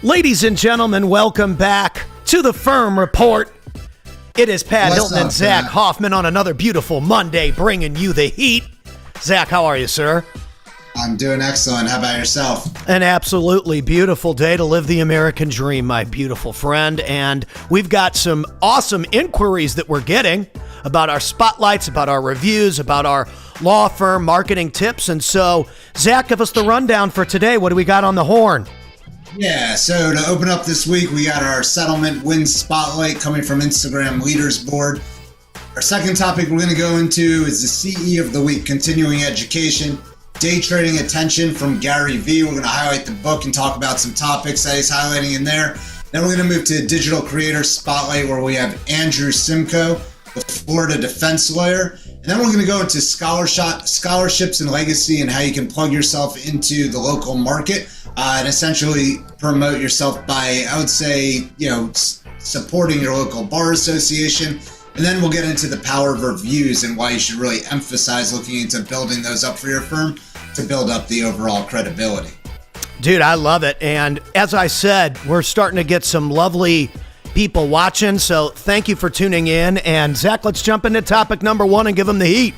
Ladies and gentlemen, welcome back to the Firm Report. It is Pat Hilton and Zach Hoffman on another beautiful Monday, bringing you the heat. Zach, how are you, sir? I'm doing excellent. How about yourself? An absolutely beautiful day to live the American dream, my beautiful friend. And we've got some awesome inquiries that we're getting about our spotlights, about our reviews, about our law firm marketing tips. And so, Zach, give us the rundown for today. What do we got on the horn? Yeah, so to open up this week, we got our settlement wins spotlight coming from Instagram Leaders Board. Our second topic we're going to go into is the CE of the week, continuing education, day trading attention from Gary V. We're going to highlight the book and talk about some topics that he's highlighting in there. Then we're going to move to digital creator spotlight where we have Andrew Simcoe, the Florida defense lawyer. And then we're going to go into scholarships and legacy and how you can plug yourself into the local market and essentially promote yourself by, I would say, supporting your local bar association. And then we'll get into the power of reviews and why you should really emphasize looking into building those up for your firm to build up the overall credibility. Dude, I love it. And as I said, we're starting to get some lovely people watching, so thank you for tuning in. And Zach, let's jump into topic number one and give them the heat.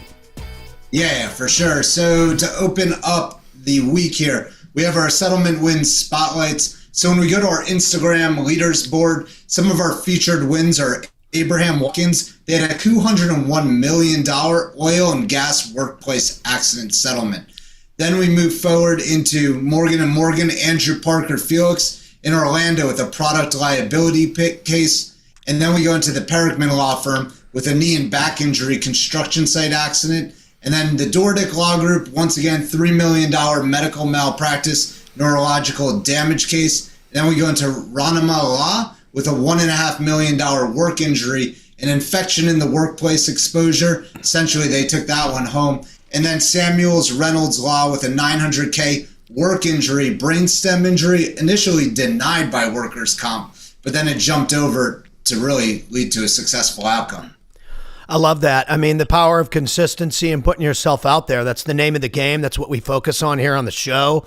Yeah, for sure. So to open up the week here, we have our settlement wins spotlights. So when we go to our Instagram leaders board, some of our featured wins are Abraham Watkins. They had a $201 million oil and gas workplace accident settlement. Then we move forward into Morgan & Morgan, Andrew Parker Felix in Orlando with a product liability case. And then we go into the Perrickman Law Firm with a knee and back injury construction site accident. And then the Dordick Law Group, once again, $3 million medical malpractice neurological damage case. And then we go into Ranama Law with a $1.5 million work injury, an infection in the workplace exposure. Essentially, they took that one home. And then Samuels Reynolds Law with a $900K work injury, brainstem injury, initially denied by workers' comp, but then it jumped over to really lead to a successful outcome. I love that. I mean, the power of consistency and putting yourself out there. That's the name of the game. That's what we focus on here on the show.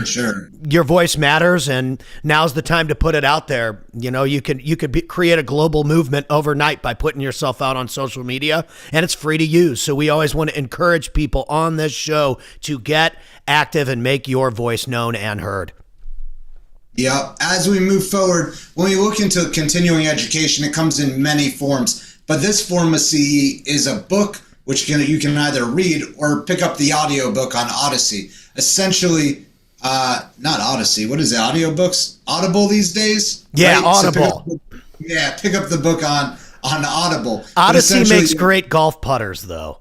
Sure. Your voice matters, and now's the time to put it out there. You know, you could create a global movement overnight by putting yourself out on social media, and it's free to use. So we always want to encourage people on this show to get active and make your voice known and heard. Yeah. As we move forward, when we look into continuing education, it comes in many forms. But this form of CE is a book which you can either read or pick up the audiobook on Odyssey. Essentially, not Odyssey. What is it? Audiobooks? Audible these days? Yeah, right? Audible. So pick up the book on Audible. Odyssey makes great golf putters, though.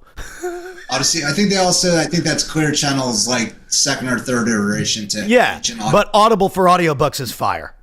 Odyssey. I think that's Clear Channel's like second or third iteration to but Audible for audiobooks is fire.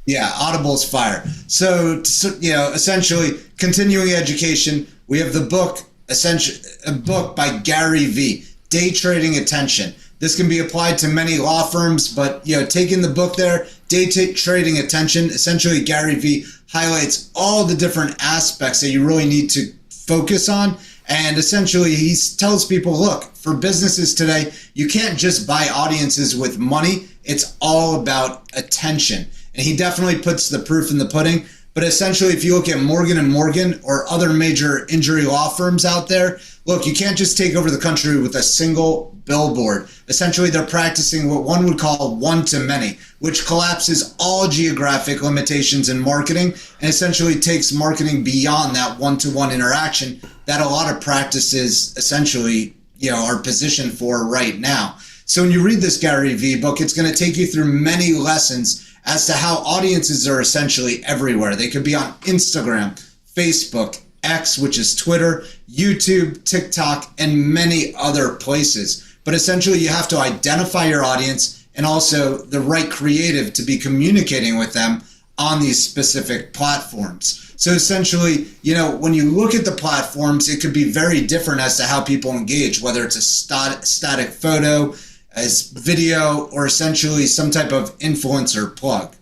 Yeah, Audible's fire. So essentially, continuing education. We have the book, a book by Gary V. Day Trading Attention. This can be applied to many law firms, but taking the book there, Day Trading Attention. Essentially, Gary V. highlights all the different aspects that you really need to focus on. And essentially, he tells people, look, for businesses today, you can't just buy audiences with money. It's all about attention. And he definitely puts the proof in the pudding. But essentially, if you look at Morgan & Morgan or other major injury law firms out there, look, you can't just take over the country with a single billboard. Essentially, they're practicing what one would call one-to-many, which collapses all geographic limitations in marketing and essentially takes marketing beyond that one-to-one interaction that a lot of practices essentially are positioned for right now. So when you read this Gary V book, it's going to take you through many lessons as to how audiences are essentially everywhere. They could be on Instagram, Facebook, X, which is Twitter, YouTube, TikTok, and many other places. But essentially, you have to identify your audience and also the right creative to be communicating with them on these specific platforms. So essentially, when you look at the platforms, it could be very different as to how people engage, whether it's a static photo, as video, or essentially some type of influencer plug.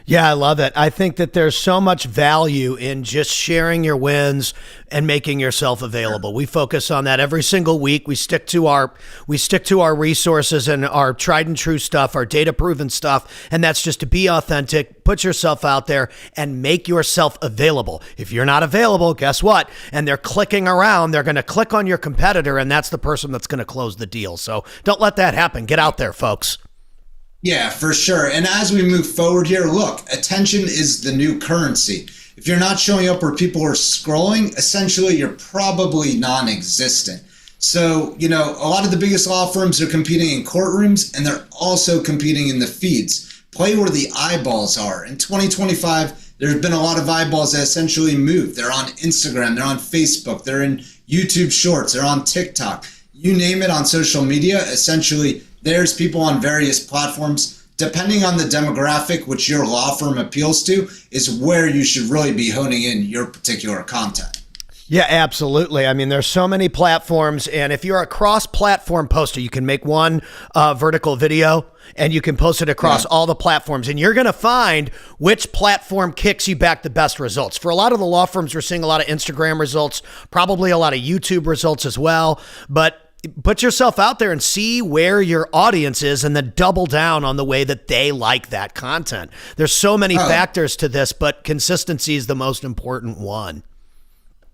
Yeah, I love it. I think that there's so much value in just sharing your wins and making yourself available. We focus on that every single week. We stick to our resources and our tried and true stuff, our data proven stuff, and that's just to be authentic, put yourself out there and make yourself available. If you're not available, guess what? And they're clicking around, they're going to click on your competitor, and that's the person that's going to close the deal. So don't let that happen. Get out there, folks. Yeah, for sure. And as we move forward here, look, attention is the new currency. If you're not showing up where people are scrolling, essentially you're probably non-existent. So, a lot of the biggest law firms are competing in courtrooms, and they're also competing in the feeds. Play where the eyeballs are. In 2025, there's been a lot of eyeballs that essentially move. They're on Instagram, they're on Facebook, they're in YouTube Shorts, they're on TikTok. You name it on social media, essentially there's people on various platforms. Depending on the demographic which your law firm appeals to is where you should really be honing in your particular content. Yeah, absolutely. I mean, there's so many platforms, and if you're a cross-platform poster, you can make one vertical video and you can post it across all the platforms, and you're going to find which platform kicks you back the best results. For a lot of the law firms, we're seeing a lot of Instagram results, probably a lot of YouTube results as well, but put yourself out there and see where your audience is and then double down on the way that they like that content. There's so many factors to this, but consistency is the most important one.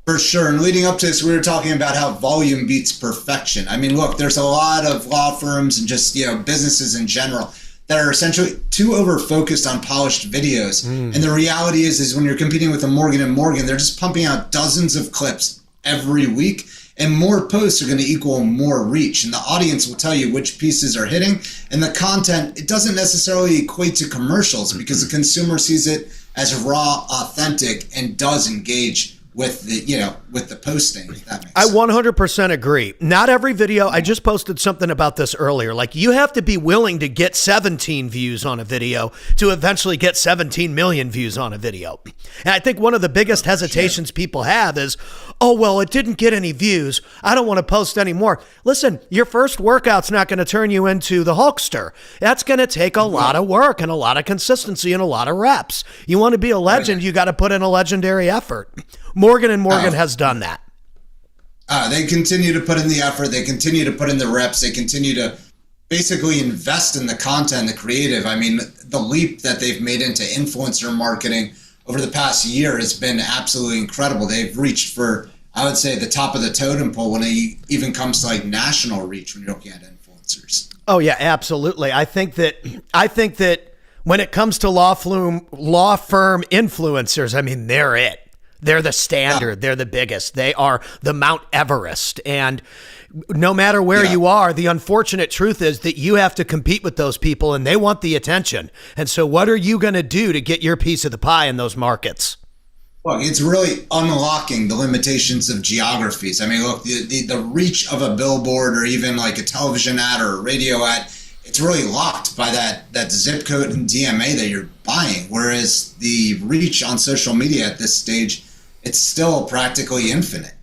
For sure. And leading up to this, we were talking about how volume beats perfection. I mean, look, there's a lot of law firms and just, businesses in general that are essentially too over-focused on polished videos. And the reality is when you're competing with a Morgan & Morgan, they're just pumping out dozens of clips every week. And more posts are going to equal more reach. And the audience will tell you which pieces are hitting. And the content, it doesn't necessarily equate to commercials because the consumer sees it as raw, authentic, and does engage with the posting, if that makes sense. I 100% agree. Not every video, I just posted something about this earlier. Like, you have to be willing to get 17 views on a video to eventually get 17 million views on a video. And I think one of the biggest hesitations people have is, oh, well, it didn't get any views, I don't want to post anymore. Listen, your first workout's not going to turn you into the Hulkster. That's going to take a lot of work and a lot of consistency and a lot of reps. You want to be a legend, you got to put in a legendary effort. Morgan & Morgan has done that. They continue to put in the effort. They continue to put in the reps. They continue to basically invest in the content, the creative. I mean, the leap that they've made into influencer marketing over the past year has been absolutely incredible. They've reached for, I would say, the top of the totem pole when it even comes to like national reach when you're looking at influencers. Oh yeah, absolutely. I think that when it comes to law firm influencers, I mean, they're it. They're the standard. They're the biggest. They are the Mount Everest. And no matter where you are, the unfortunate truth is that you have to compete with those people and they want the attention. And so what are you going to do to get your piece of the pie in those markets? Well, it's really unlocking the limitations of geographies. I mean, look, the reach of a billboard or even like a television ad or a radio ad, it's really locked by that zip code and DMA that you're buying. Whereas the reach on social media at this stage, it's still practically infinite.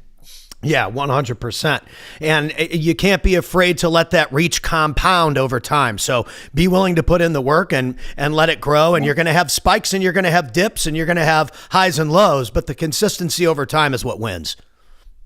Yeah, 100%. And you can't be afraid to let that reach compound over time. So be willing to put in the work and let it grow. And you're going to have spikes and you're going to have dips and you're going to have highs and lows. But the consistency over time is what wins.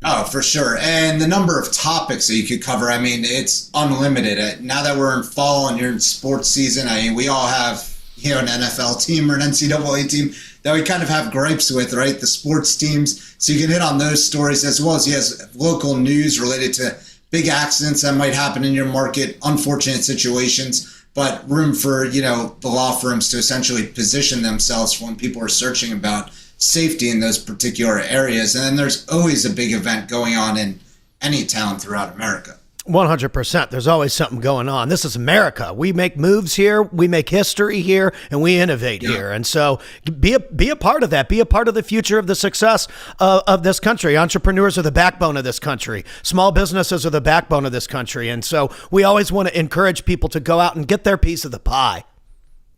Oh, for sure. And the number of topics that you could cover, I mean, it's unlimited. Now that we're in fall and you're in sports season, I mean, we all have, an NFL team or an NCAA team that we kind of have gripes with, right? The sports teams. So you can hit on those stories as well as local news related to big accidents that might happen in your market, unfortunate situations, but room for, the law firms to essentially position themselves when people are searching about safety in those particular areas. And then there's always a big event going on in any town throughout America. 100%. There's always something going on. This is America. We make moves here, we make history here, and we innovate here. And so be a part of that. Be a part of the future of the success of this country. Entrepreneurs are the backbone of this country. Small businesses are the backbone of this country. And so we always want to encourage people to go out and get their piece of the pie.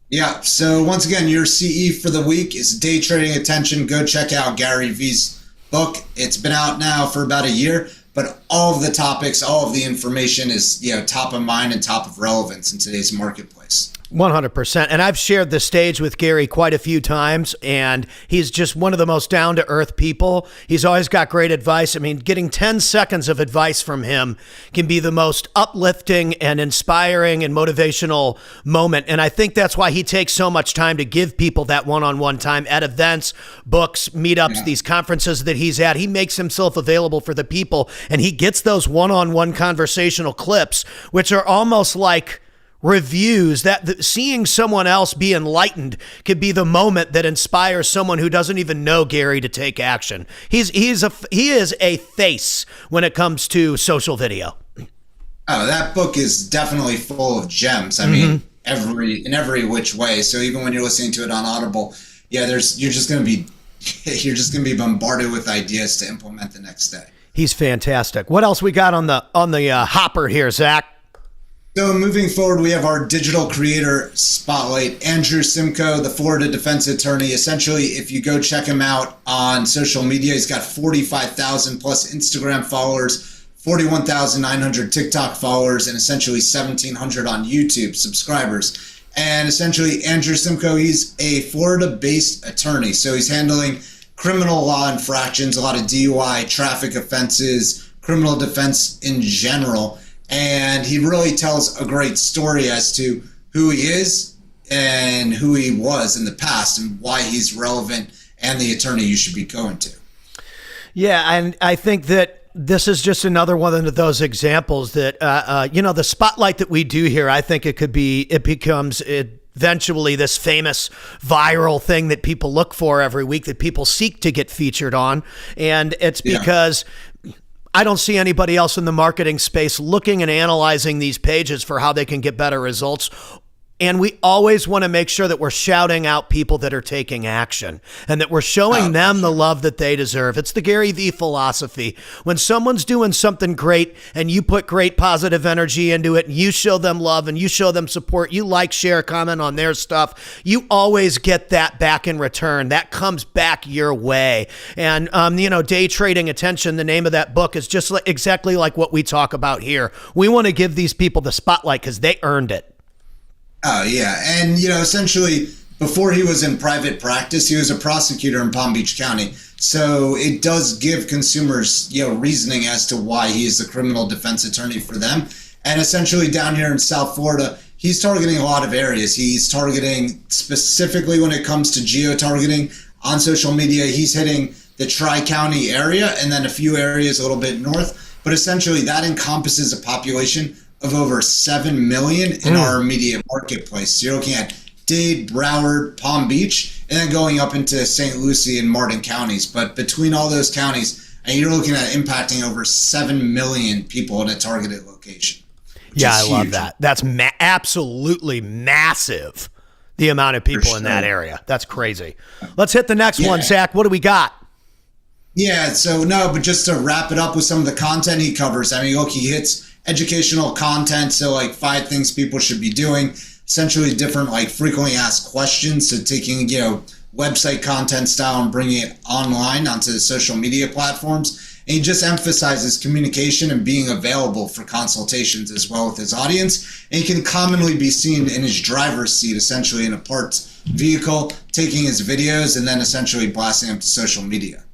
Yeah. So once again, your CE for the week is Day Trading Attention. Go check out Gary V's book. It's been out now for about a year. But all of the topics, all of the information is, top of mind and top of relevance in today's marketplace. 100%. And I've shared the stage with Gary quite a few times, and he's just one of the most down to earth people. He's always got great advice. I mean, getting 10 seconds of advice from him can be the most uplifting and inspiring and motivational moment. And I think that's why he takes so much time to give people that one-on-one time at events, books, meetups, these conferences that he's at. He makes himself available for the people, and he gets those one-on-one conversational clips, which are almost like reviews that seeing someone else be enlightened could be the moment that inspires someone who doesn't even know Gary to take action. He is a face when it comes to social video. Oh, that book is definitely full of gems. I mean, in every which way. So even when you're listening to it on Audible, you're just going to be bombarded with ideas to implement the next day. He's fantastic. What else we got on the hopper here, Zach? So moving forward, we have our digital creator spotlight, Andrew Simcoe, the Florida defense attorney. Essentially, if you go check him out on social media, he's got 45,000 plus Instagram followers, 41,900 TikTok followers, and essentially 1,700 on YouTube subscribers. And essentially, Andrew Simcoe, he's a Florida-based attorney. So he's handling criminal law infractions, a lot of DUI, traffic offenses, criminal defense in general. And he really tells a great story as to who he is and who he was in the past and why he's relevant and the attorney you should be going to. Yeah, and I think that this is just another one of those examples that, the spotlight that we do here, I think it becomes eventually this famous viral thing that people look for every week, that people seek to get featured on. And it's because I don't see anybody else in the marketing space looking and analyzing these pages for how they can get better results. And we always want to make sure that we're shouting out people that are taking action and that we're showing them the love that they deserve. It's the Gary V philosophy. When someone's doing something great and you put great positive energy into it and you show them love and you show them support, you like, share, comment on their stuff, you always get that back in return. That comes back your way. And, Day Trading Attention, the name of that book, is just exactly like what we talk about here. We want to give these people the spotlight because they earned it. Oh, yeah. And, essentially, before he was in private practice, he was a prosecutor in Palm Beach County. So it does give consumers, reasoning as to why he is the criminal defense attorney for them. And essentially down here in South Florida, he's targeting a lot of areas. He's targeting specifically when it comes to geo-targeting on social media. He's hitting the Tri-County area and then a few areas a little bit north. But essentially that encompasses a population of over 7 million in our immediate marketplace. So you're looking at Dade, Broward, Palm Beach, and then going up into St. Lucie and Martin counties. But between all those counties, and you're looking at impacting over 7 million people in a targeted location. Yeah, I love that. That's absolutely massive, the amount of people in that area. That's crazy. Let's hit the next one, Zach. What do we got? Yeah, but just to wrap it up with some of the content he covers. I mean, look, he hits educational content, so like 5 things people should be doing, essentially different like frequently asked questions, so taking website content style and bringing it online onto the social media platforms. And he just emphasizes communication and being available for consultations as well with his audience. And he can commonly be seen in his driver's seat, essentially in a parked vehicle, taking his videos and then essentially blasting them to social media.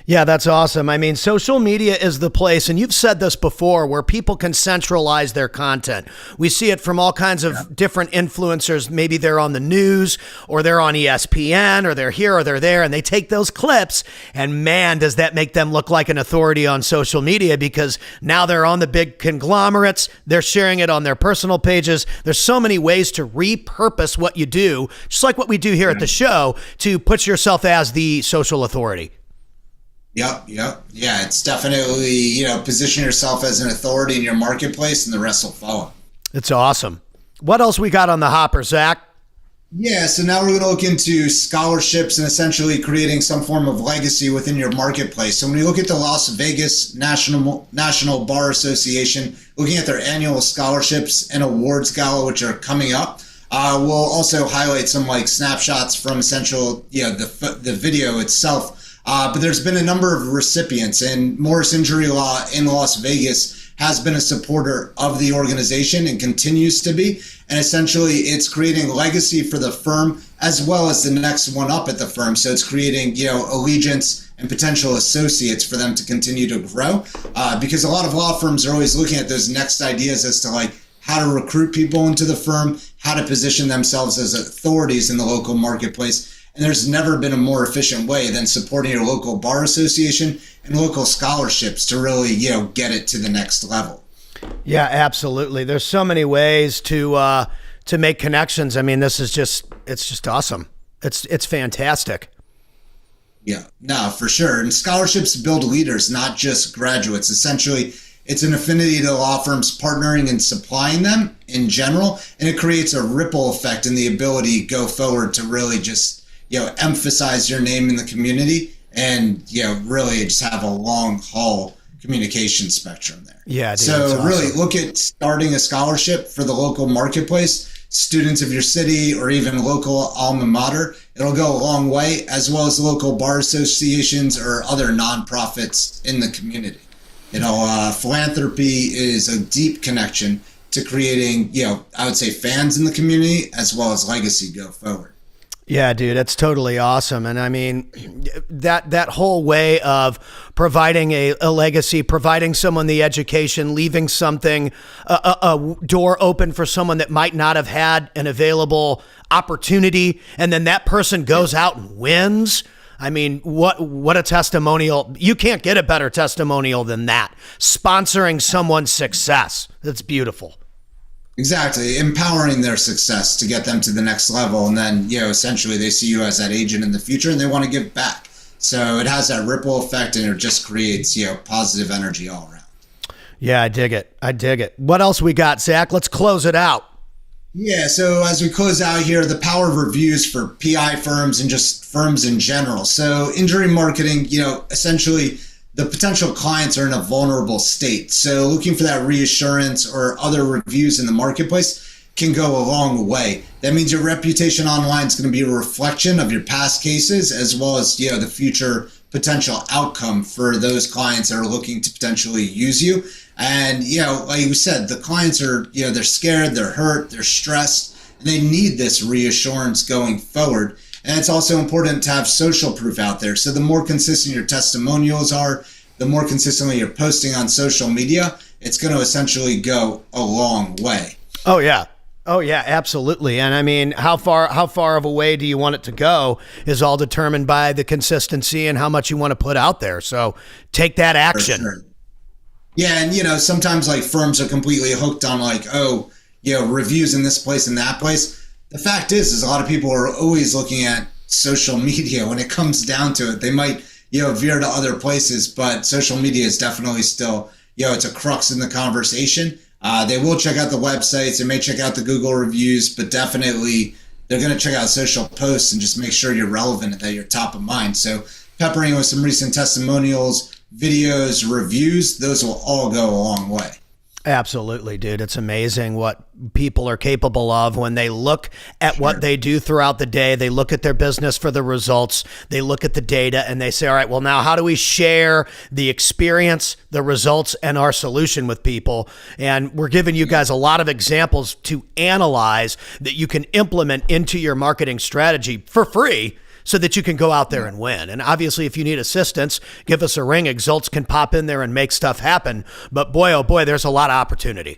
Yeah, that's awesome. I mean, social media is the place, and you've said this before, where people can centralize their content. We see it from all kinds of different influencers. Maybe they're on the news, or they're on ESPN, or they're here, or they're there, and they take those clips, and man, does that make them look like an authority on social media, because now they're on the big conglomerates, they're sharing it on their personal pages. There's so many ways to repurpose what you do, just like what we do here at the show, to put yourself as the social authority. Yep. Yeah, it's definitely, position yourself as an authority in your marketplace and the rest will follow. It's awesome. What else we got on the hopper, Zach? Yeah, so now we're going to look into scholarships and essentially creating some form of legacy within your marketplace. So when you look at the Las Vegas National Bar Association, looking at their annual scholarships and awards gala, which are coming up, we'll also highlight some like snapshots from the video itself. But there's been a number of recipients, and Morris Injury Law in Las Vegas has been a supporter of the organization and continues to be. And essentially, it's creating legacy for the firm as well as the next one up at the firm. So it's creating, allegiance and potential associates for them to continue to grow. Because a lot of law firms are always looking at those next ideas as to like how to recruit people into the firm, how to position themselves as authorities in the local marketplace. And there's never been a more efficient way than supporting your local bar association and local scholarships to really, get it to the next level. Yeah, absolutely. There's so many ways to make connections. I mean, it's just awesome. It's fantastic. Yeah, no, for sure. And scholarships build leaders, not just graduates. Essentially, it's an affinity to law firms partnering and supplying them in general, and it creates a ripple effect in the ability to go forward to really just, emphasize your name in the community and, really just have a long haul communication spectrum there. Yeah, dude, so awesome. Really look at starting a scholarship for the local marketplace, students of your city or even local alma mater. It'll go a long way, as well as local bar associations or other nonprofits in the community. Philanthropy is a deep connection to creating, I would say fans in the community as well as legacy go forward. Yeah, dude, that's totally awesome. And I mean, that whole way of providing a legacy, providing someone the education, leaving something, a door open for someone that might not have had an available opportunity, and then that person goes out and wins. I mean, what a testimonial. You can't get a better testimonial than that. Sponsoring someone's success. That's beautiful. Exactly. Empowering their success to get them to the next level. And then, essentially they see you as that agent in the future and they want to give back. So it has that ripple effect and it just creates, positive energy all around. Yeah, I dig it. What else we got, Zach? Let's close it out. Yeah. So as we close out here, the power of reviews for PI firms and just firms in general. So injury marketing, essentially the potential clients are in a vulnerable state. So looking for that reassurance or other reviews in the marketplace can go a long way. That means your reputation online is going to be a reflection of your past cases as well as, the future potential outcome for those clients that are looking to potentially use you. And, like you said, the clients are, they're scared, they're hurt, they're stressed, and they need this reassurance going forward. And it's also important to have social proof out there. So the more consistent your testimonials are, the more consistently you're posting on social media, it's going to essentially go a long way. Oh yeah, absolutely. And I mean, how far of a way do you want it to go is all determined by the consistency and how much you want to put out there. So take that action. For sure. Yeah, and sometimes like firms are completely hooked on like, reviews in this place and that place. The fact is a lot of people are always looking at social media when it comes down to it. They might, veer to other places, but social media is definitely still, it's a crux in the conversation. They will check out the websites. They may check out the Google reviews, but definitely they're going to check out social posts and just make sure you're relevant and that you're top of mind. So peppering with some recent testimonials, videos, reviews, those will all go a long way. Absolutely, dude. It's amazing what people are capable of when they look at what they do throughout the day. They look at their business for the results. They look at the data and they say, all right, well, now how do we share the experience, the results, and our solution with people? And we're giving you guys a lot of examples to analyze that you can implement into your marketing strategy for free, so that you can go out there and win. And obviously, if you need assistance, give us a ring. Exalts can pop in there and make stuff happen. But boy, oh boy, there's a lot of opportunity.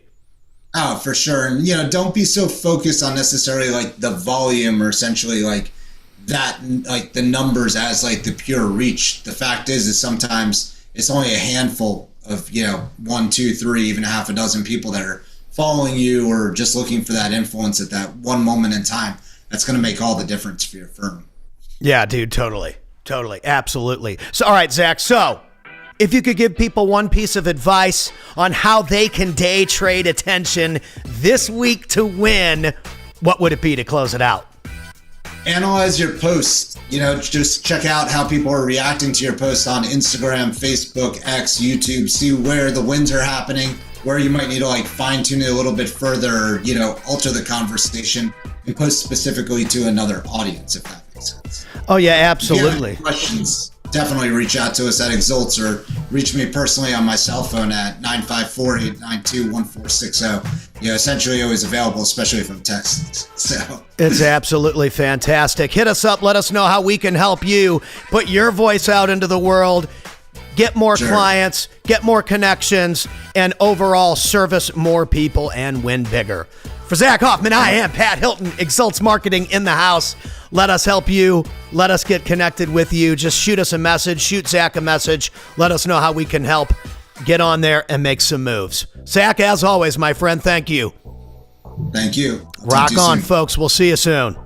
Oh, for sure. And, don't be so focused on necessarily like the volume or essentially like that, like the numbers as like the pure reach. The fact is sometimes it's only a handful of, 1, 2, 3, even half a dozen people that are following you or just looking for that influence at that one moment in time. That's going to make all the difference for your firm. Yeah, dude, totally, absolutely. So, all right, Zach, so if you could give people one piece of advice on how they can day trade attention this week to win, what would it be to close it out? Analyze your posts. Just check out how people are reacting to your posts on Instagram, Facebook, X, YouTube. See where the wins are happening, where you might need to like fine tune it a little bit further, alter the conversation and post specifically to another audience, if that makes sense. Oh yeah, absolutely. Questions. definitely reach out to us at Exults or reach me personally on my cell phone at 954-892-1460. Essentially always available, especially from Texas. So it's absolutely fantastic. Hit us up. Let us know how we can help you put your voice out into the world, get more clients, get more connections, and overall service more people and win bigger. For Zach Hoffman, I am Pat Hilton, Exults Marketing in the house. Let us help you. Let us get connected with you. Just shoot us a message. Shoot Zach a message. Let us know how we can help. Get on there and make some moves. Zach, as always, my friend, thank you. Thank you. Rock on, folks. We'll see you soon.